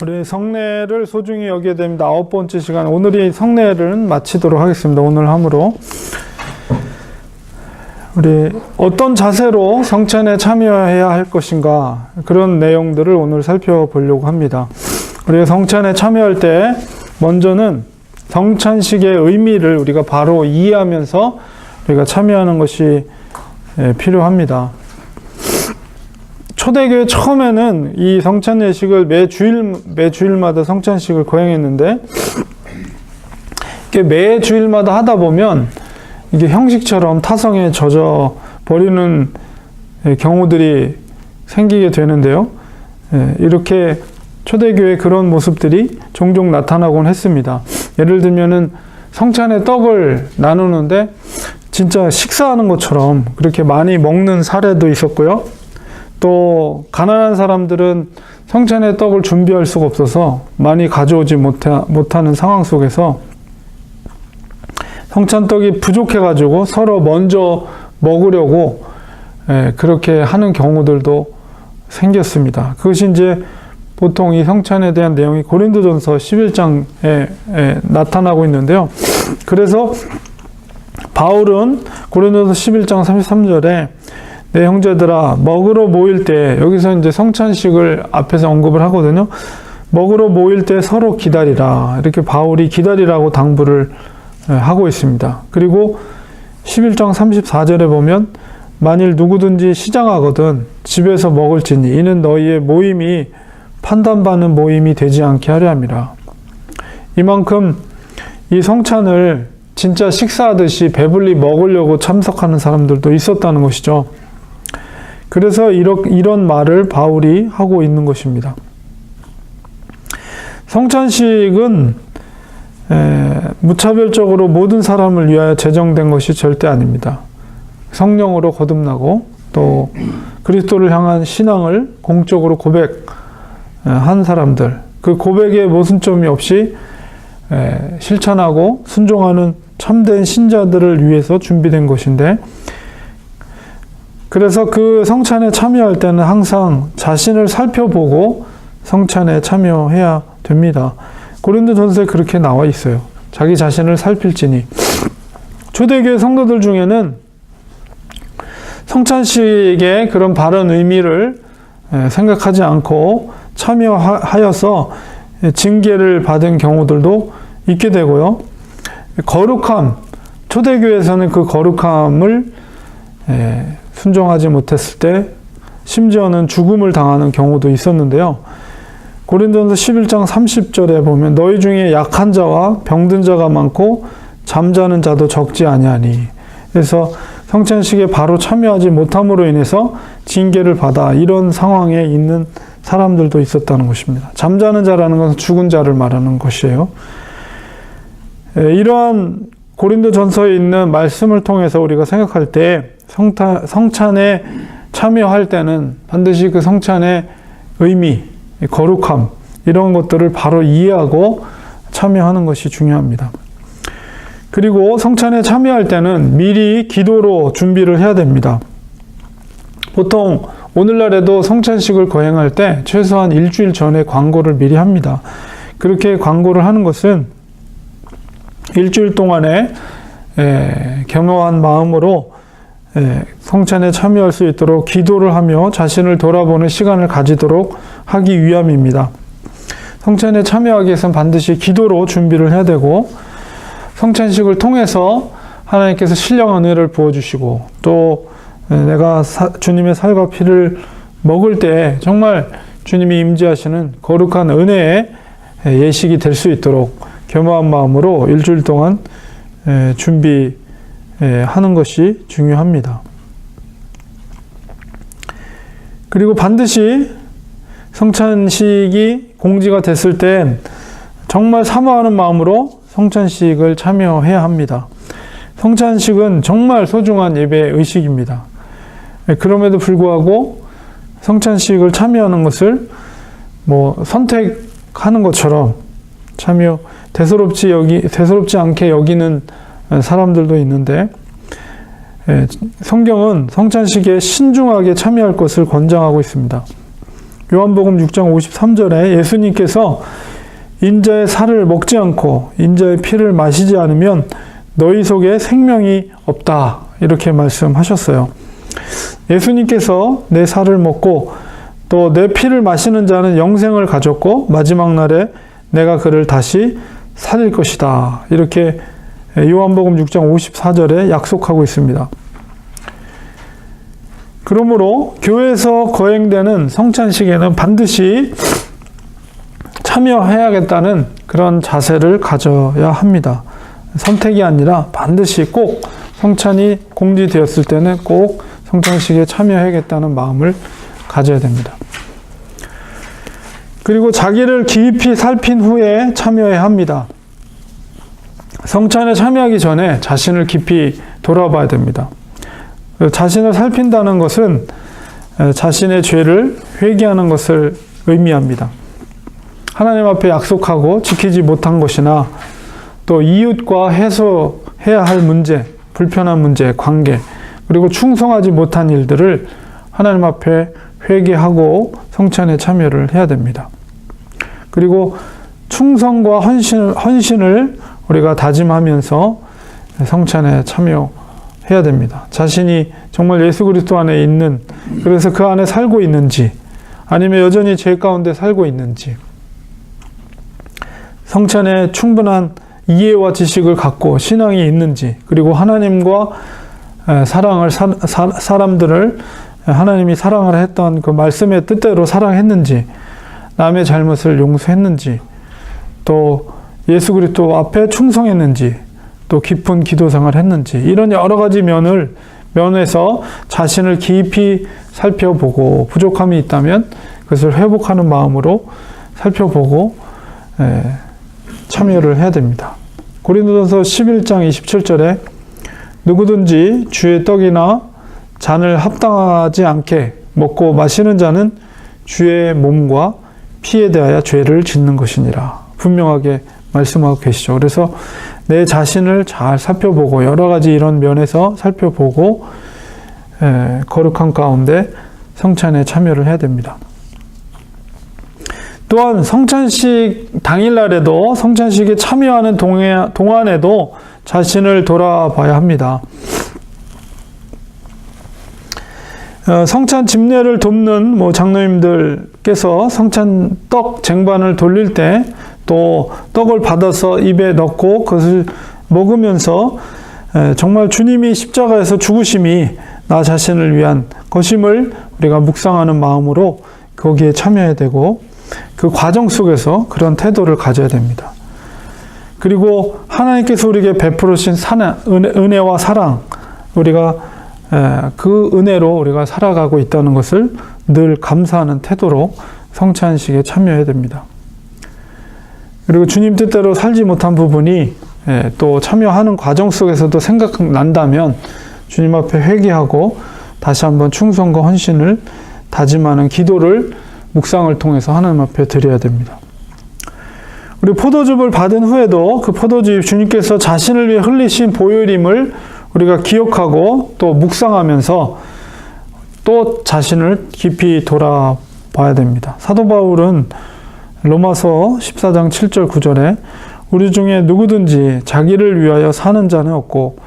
우리 성례를 소중히 여기게 됩니다. 9번째 시간, 오늘이 성례를 마치도록 하겠습니다. 오늘 함으로 우리 어떤 자세로 성찬에 참여해야 할 것인가, 그런 내용들을 오늘 살펴보려고 합니다. 우리가 성찬에 참여할 때 먼저는 성찬식의 의미를 우리가 바로 이해하면서 우리가 참여하는 것이 필요합니다. 초대교회 처음에는 이 성찬 예식을 매주일마다 성찬식을 거행했는데, 이게 매주일마다 하다 보면 이게 형식처럼 타성에 젖어 버리는 경우들이 생기게 되는데요. 이렇게 초대교회 그런 모습들이 종종 나타나곤 했습니다. 예를 들면은 성찬의 떡을 나누는데 진짜 식사하는 것처럼 그렇게 많이 먹는 사례도 있었고요. 또 가난한 사람들은 성찬의 떡을 준비할 수가 없어서 많이 가져오지 못하는 상황 속에서 성찬떡이 부족해가지고 서로 먼저 먹으려고 그렇게 하는 경우들도 생겼습니다. 그것이 이제 보통 이 성찬에 대한 내용이 고린도전서 11장에 나타나고 있는데요. 그래서 바울은 고린도전서 11장 33절에 내 형제들아, 먹으러 모일 때, 여기서 이제 성찬식을 앞에서 언급을 하거든요. 먹으러 모일 때 서로 기다리라. 이렇게 바울이 기다리라고 당부를 하고 있습니다. 그리고 11장 34절에 보면 만일 누구든지 시장하거든 집에서 먹을지니 이는 너희의 모임이 판단받는 모임이 되지 않게 하려 함이라. 이만큼 이 성찬을 진짜 식사하듯이 배불리 먹으려고 참석하는 사람들도 있었다는 것이죠. 그래서 이런 말을 바울이 하고 있는 것입니다. 성찬식은 무차별적으로 모든 사람을 위하여 제정된 것이 절대 아닙니다. 성령으로 거듭나고 또 그리스도를 향한 신앙을 공적으로 고백한 사람들, 그 고백의 모순점이 없이 실천하고 순종하는 참된 신자들을 위해서 준비된 것인데, 그래서 그 성찬에 참여할 때는 항상 자신을 살펴보고 성찬에 참여해야 됩니다. 고린도전서에 그렇게 나와 있어요. 자기 자신을 살필지니. 초대교회 성도들 중에는 성찬식의 그런 바른 의미를 생각하지 않고 참여하여서 징계를 받은 경우들도 있게 되고요. 거룩함, 초대교회에서는 그 거룩함을 순종하지 못했을 때 심지어는 죽음을 당하는 경우도 있었는데요. 고린도전서 11장 30절에 보면 너희 중에 약한 자와 병든 자가 많고 잠자는 자도 적지 아니하니. 그래서 성찬식에 바로 참여하지 못함으로 인해서 징계를 받아 이런 상황에 있는 사람들도 있었다는 것입니다. 잠자는 자라는 것은 죽은 자를 말하는 것이에요. 이러한 고린도전서에 있는 말씀을 통해서 우리가 생각할 때 성찬에 참여할 때는 반드시 그 성찬의 의미, 거룩함, 이런 것들을 바로 이해하고 참여하는 것이 중요합니다. 그리고 성찬에 참여할 때는 미리 기도로 준비를 해야 됩니다. 보통 오늘날에도 성찬식을 거행할 때 최소한 일주일 전에 광고를 미리 합니다. 그렇게 광고를 하는 것은 일주일 동안에 겸허한 마음으로 성찬에 참여할 수 있도록 기도를 하며 자신을 돌아보는 시간을 가지도록 하기 위함입니다. 성찬에 참여하기 위해서는 반드시 기도로 준비를 해야 되고, 성찬식을 통해서 하나님께서 신령한 은혜를 부어주시고, 또 내가 주님의 살과 피를 먹을 때 정말 주님이 임재하시는 거룩한 은혜의 예식이 될 수 있도록 겸허한 마음으로 일주일 동안 준비하는 것이 중요합니다. 그리고 반드시 성찬식이 공지가 됐을 땐 정말 사모하는 마음으로 성찬식을 참여해야 합니다. 성찬식은 정말 소중한 예배 의식입니다. 그럼에도 불구하고 성찬식을 참여하는 것을 선택하는 것처럼 대수롭지 않게 여기는 사람들도 있는데, 성경은 성찬식에 신중하게 참여할 것을 권장하고 있습니다. 요한복음 6장 53절에 예수님께서 인자의 살을 먹지 않고 인자의 피를 마시지 않으면 너희 속에 생명이 없다. 이렇게 말씀하셨어요. 예수님께서 내 살을 먹고 또 내 피를 마시는 자는 영생을 가졌고 마지막 날에 내가 그를 다시 살릴 것이다. 이렇게 요한복음 6장 54절에 약속하고 있습니다. 그러므로 교회에서 거행되는 성찬식에는 반드시 참여해야겠다는 그런 자세를 가져야 합니다. 선택이 아니라 반드시 꼭 성찬이 공지되었을 때는 꼭 성찬식에 참여해야겠다는 마음을 가져야 됩니다. 그리고 자기를 깊이 살핀 후에 참여해야 합니다. 성찬에 참여하기 전에 자신을 깊이 돌아봐야 됩니다. 자신을 살핀다는 것은 자신의 죄를 회개하는 것을 의미합니다. 하나님 앞에 약속하고 지키지 못한 것이나 또 이웃과 해소해야 할 문제, 불편한 문제, 관계, 그리고 충성하지 못한 일들을 하나님 앞에 회개하고 성찬에 참여를 해야 됩니다. 그리고 충성과 헌신을 우리가 다짐하면서 성찬에 참여해야 됩니다. 자신이 정말 예수 그리스도 안에 있는, 그래서 그 안에 살고 있는지, 아니면 여전히 죄 가운데 살고 있는지, 성찬에 충분한 이해와 지식을 갖고 신앙이 있는지, 그리고 하나님과 사람들을 하나님이 사랑하라 했던 그 말씀의 뜻대로 사랑했는지, 남의 잘못을 용서했는지, 또 예수 그리스도 앞에 충성했는지, 또 깊은 기도 생활을 했는지, 이런 여러 가지 면에서 자신을 깊이 살펴보고 부족함이 있다면 그것을 회복하는 마음으로 살펴보고 참여를 해야 됩니다. 고린도전서 11장 27절에 누구든지 주의 떡이나 잔을 합당하지 않게 먹고 마시는 자는 주의 몸과 피에 대하여 죄를 짓는 것이니라. 분명하게 말씀하고 계시죠. 그래서 내 자신을 잘 살펴보고 여러 가지 이런 면에서 살펴보고 거룩한 가운데 성찬에 참여를 해야 됩니다. 또한 성찬식 당일날에도 성찬식에 참여하는 동안에도 자신을 돌아봐야 합니다. 성찬 집례를 돕는 장로님들께서 성찬 떡 쟁반을 돌릴 때 또 떡을 받아서 입에 넣고 그것을 먹으면서 정말 주님이 십자가에서 죽으심이 나 자신을 위한 것임을 우리가 묵상하는 마음으로 거기에 참여해야 되고 그 과정 속에서 그런 태도를 가져야 됩니다. 그리고 하나님께서 우리에게 베풀으신 은혜와 사랑, 우리가 그 은혜로 우리가 살아가고 있다는 것을 늘 감사하는 태도로 성찬식에 참여해야 됩니다. 그리고 주님 뜻대로 살지 못한 부분이 또 참여하는 과정 속에서도 생각난다면 주님 앞에 회개하고 다시 한번 충성과 헌신을 다짐하는 기도를 묵상을 통해서 하나님 앞에 드려야 됩니다. 우리 포도즙을 받은 후에도 그 포도즙 주님께서 자신을 위해 흘리신 보혈임을 우리가 기억하고 또 묵상하면서 또 자신을 깊이 돌아봐야 됩니다. 사도 바울은 로마서 14장 7절 9절에 우리 중에 누구든지 자기를 위하여 사는 자는 없고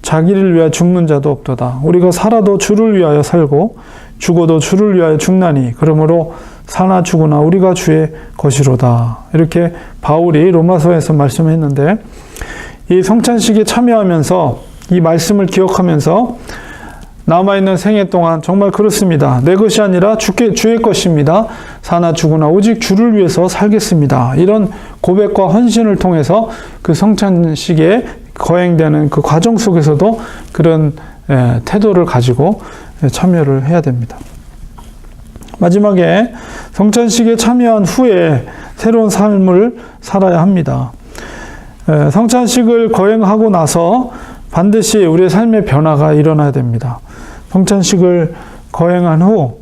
자기를 위하여 죽는 자도 없도다. 우리가 살아도 주를 위하여 살고 죽어도 주를 위하여 죽나니 그러므로 사나 죽으나 우리가 주의 것이로다. 이렇게 바울이 로마서에서 말씀했는데 이 성찬식에 참여하면서 이 말씀을 기억하면서 남아있는 생애 동안 정말 그렇습니다. 내 것이 아니라 주의 것입니다. 사나 죽으나 오직 주를 위해서 살겠습니다. 이런 고백과 헌신을 통해서 그 성찬식에 거행되는 그 과정 속에서도 그런 태도를 가지고 참여를 해야 됩니다. 마지막에 성찬식에 참여한 후에 새로운 삶을 살아야 합니다. 성찬식을 거행하고 나서 반드시 우리의 삶의 변화가 일어나야 됩니다. 성찬식을 거행한 후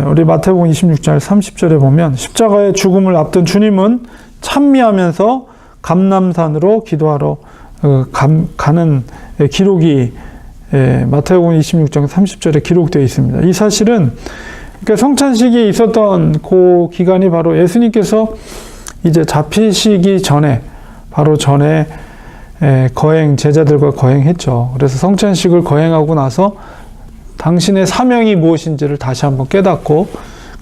우리 마태복음 26장 30절에 보면 십자가의 죽음을 앞둔 주님은 찬미하면서 감람산으로 기도하러 가는 기록이 마태복음 26장 30절에 기록되어 있습니다. 이 사실은 그러니까 성찬식이 있었던 그 기간이 바로 예수님께서 이제 잡히시기 전에, 바로 전에 제자들과 거행했죠. 그래서 성찬식을 거행하고 나서 당신의 사명이 무엇인지를 다시 한번 깨닫고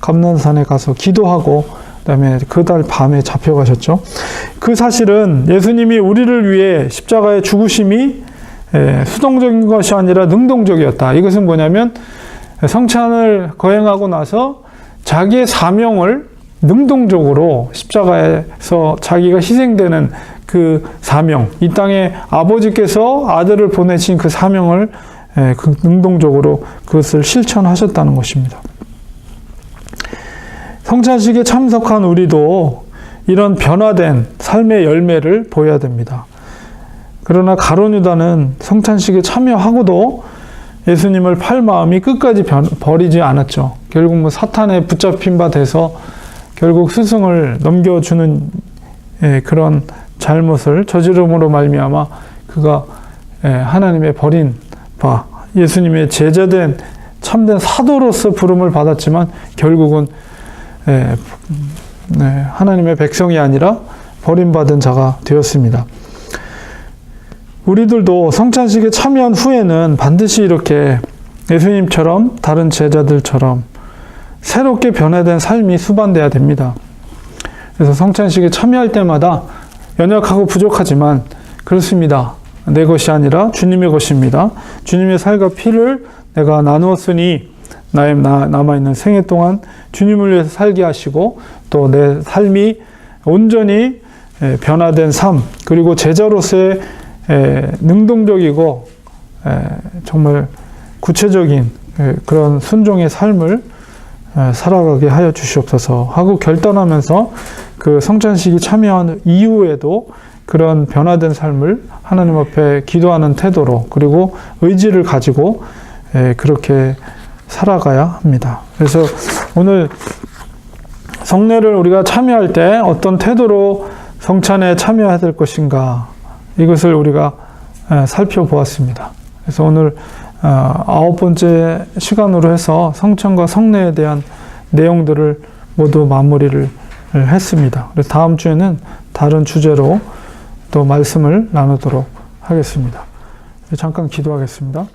감난산에 가서 기도하고 그다음에 그달 밤에 잡혀가셨죠. 그 사실은 예수님이 우리를 위해 십자가의 죽으심이 수동적인 것이 아니라 능동적이었다. 이것은 뭐냐면 성찬을 거행하고 나서 자기의 사명을 능동적으로 십자가에서 자기가 희생되는 그 사명, 이 땅에 아버지께서 아들을 보내신 그 사명을 그 능동적으로 그것을 실천하셨다는 것입니다. 성찬식에 참석한 우리도 이런 변화된 삶의 열매를 보여야 됩니다. 그러나 가룟 유다는 성찬식에 참여하고도 예수님을 팔 마음이 끝까지 버리지 않았죠. 결국 뭐 사탄에 붙잡힌 바 돼서 결국 스승을 넘겨주는 그런 잘못을 저지름으로 말미암아 그가 하나님의 버린 바, 예수님의 제자된 참된 사도로서 부름을 받았지만 결국은 하나님의 백성이 아니라 버림받은 자가 되었습니다. 우리들도 성찬식에 참여한 후에는 반드시 이렇게 예수님처럼 다른 제자들처럼 새롭게 변화된 삶이 수반돼야 됩니다. 그래서 성찬식에 참여할 때마다 연약하고 부족하지만 그렇습니다. 내 것이 아니라 주님의 것입니다. 주님의 살과 피를 내가 나누었으니 나의 남아있는 생애 동안 주님을 위해서 살게 하시고 또 내 삶이 온전히 변화된 삶, 그리고 제자로서의 능동적이고 정말 구체적인 그런 순종의 삶을 살아가게 하여 주시옵소서 하고 결단하면서 그 성찬식이 참여한 이후에도 그런 변화된 삶을 하나님 앞에 기도하는 태도로, 그리고 의지를 가지고 그렇게 살아가야 합니다. 그래서 오늘 성례를 우리가 참여할 때 어떤 태도로 성찬에 참여해야 될 것인가, 이것을 우리가 살펴보았습니다. 그래서 오늘 9번째 시간으로 해서 성찬과 성례에 대한 내용들을 모두 마무리를 했습니다. 그래서 다음 주에는 다른 주제로 또 말씀을 나누도록 하겠습니다. 잠깐 기도하겠습니다.